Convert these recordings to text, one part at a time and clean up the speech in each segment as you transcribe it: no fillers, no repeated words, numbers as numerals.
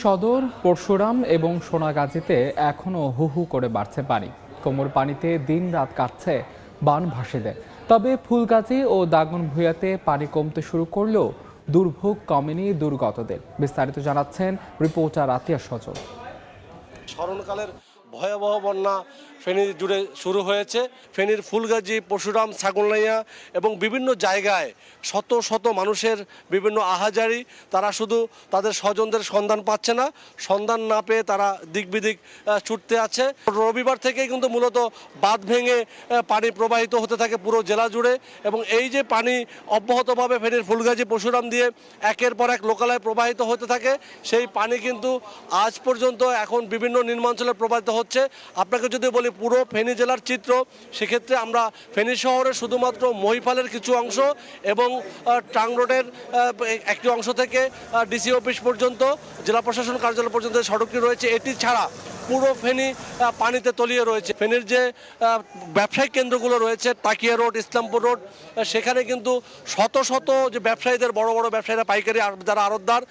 সদর, পরশুরাম এবং সোনাগাজীতে এখনও হু হু করে বাড়ছে পানি। কোমর পানিতে দিন রাত কাটছে বানভাসীদের। তবে ফুলগাজী ও দাগনভূঞাতে পানি কমতে শুরু করলেও দুর্ভোগ কমেনি দুর্গতদের। বিস্তারিত জানাচ্ছেন রিপোর্টার আতিয়া সজল। স্মরণকালের ভয়াবহ বন্যা ফেনী জুড়ে শুরু হয়েছে। ফেনীর ফুলগাজী, পরশুরাম, ছাগলনাইয়া এবং বিভিন্ন জায়গায় শত শত মানুষের বিভিন্ন আহাজারি। তারা শুধু তাদের স্বজনদের সন্ধান পাচ্ছে না, সন্ধান না পেয়ে তারা দিক বিদিক ছুটতে আছে। রবিবার থেকেই কিন্তু মূলত বাঁধ ভেঙে পানি প্রবাহিত হতে থাকে পুরো জেলা জুড়ে, এবং এই যে পানি অব্যাহতভাবে ফেনীর ফুলগাজী, পরশুরাম দিয়ে একের পর এক লোকালয়ে প্রবাহিত হতে থাকে, সেই পানি কিন্তু আজ পর্যন্ত এখন বিভিন্ন নিম্নাঞ্চলে প্রবাহিত হচ্ছে। আপনাকে যদি বলি পুরো ফেনী জেলার চিত্র, সেক্ষেত্রে আমরা ফেনী শহরের শুধুমাত্র মহিফালের কিছু অংশ এবং টাং রোডের একটি অংশ থেকে ডিসি অফিস পর্যন্ত, জেলা প্রশাসন কার্যালয় পর্যন্ত সড়কটি রয়েছে, এটি ছাড়া পুরো ফেনী পানিতে তলিয়ে রয়েছে। ফেনীর যে ব্যবসায়িক কেন্দ্রগুলো রয়েছে, তাকিয়া রোড, ইসলামপুর রোড, সেখানে কিন্তু শত শত যে ব্যবসায়ীদের, বড় বড় ব্যবসায়ীরা, পাইকারি যারা আড়তদার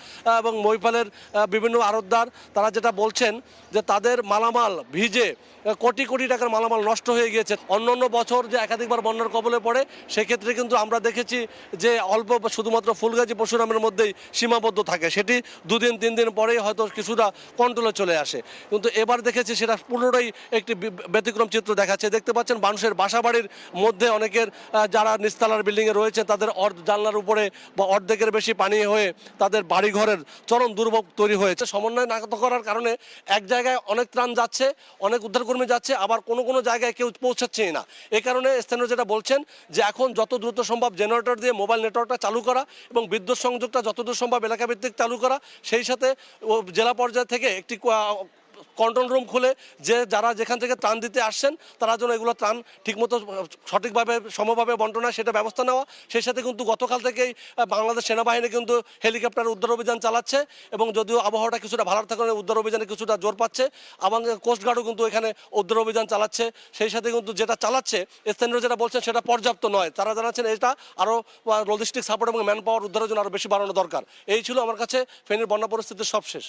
এবং মহিফালের বিভিন্ন আড়তদার, তারা যেটা বলছেন যে তাদের মালামাল ভিজে কোটি কোটি টাকার মালামাল নষ্ট হয়ে গিয়েছে। অন্য বছর যে একাধিকবার বন্যার কবলে পড়ে, সেক্ষেত্রে কিন্তু আমরা দেখেছি যে অল্প শুধুমাত্র ফুলগাজী, পরশুরামের মধ্যেই সীমাবদ্ধ থাকে, সেটি দুদিন তিন দিন পরেই হয়তো কিছুটা কন্ট্রোলে চলে আসে। কিন্তু এবার দেখেছি সেটা পুরোটাই একটি ব্যতিক্রম চিত্র দেখাচ্ছে। দেখতে পাচ্ছেন মানুষের বাসাবাড়ির মধ্যে অনেকের যারা নিচতলার বিল্ডিংয়ে রয়েছে, তাদের জানলার উপরে বা অর্ধেকের বেশি পানি হয়ে তাদের বাড়িঘরের চরম দুর্ভোগ তৈরি হয়েছে। সমন্বয় না করার কারণে এক জায়গায় অনেক ত্রাণ যাচ্ছে, অনেক উদ্ধারকর্মী যাচ্ছে, আবার কোনো জায়গায় কেউ পৌঁছাচ্ছেই না। এই কারণে স্থানীয় যেটা বলছেন যে এখন যত দ্রুত সম্ভব জেনারেটর দিয়ে মোবাইল নেটওয়ার্কটা চালু করা এবং বিদ্যুৎ সংযোগটা যতদূর সম্ভব এলাকাভিত্তিক চালু করা, সেই সাথে জেলা পর্যায় থেকে একটি কন্ট্রোল রুম খুলে যারা যেখান থেকে ত্রাণ দিতে আসছেন, তারা যেন এগুলো ত্রাণ ঠিকমতো সঠিকভাবে সমভাবে বন্টন হয় সেটা ব্যবস্থা নেওয়া। সেই সাথে কিন্তু গতকাল থেকেই বাংলাদেশ সেনাবাহিনী কিন্তু হেলিকপ্টার উদ্ধার অভিযান চালাচ্ছে, এবং যদিও আবহাওয়াটা কিছুটা ভালো থাকার উদ্ধার অভিযানে কিছুটা জোর পাচ্ছে, এবং কোস্টগার্ডও কিন্তু এখানে উদ্ধার অভিযান চালাচ্ছে। সেই সাথে কিন্তু যেটা চালাচ্ছে স্থানীয় যেটা বলছেন সেটা পর্যাপ্ত নয়। তারা জানাচ্ছেন এটা আরও লজিস্টিক সাপোর্ট এবং ম্যান পাওয়ার উদ্ধারের জন্য আরও বেশি বাড়ানো দরকার। এই ছিল আমার কাছে ফেনীর বন্যা পরিস্থিতির সবশেষ।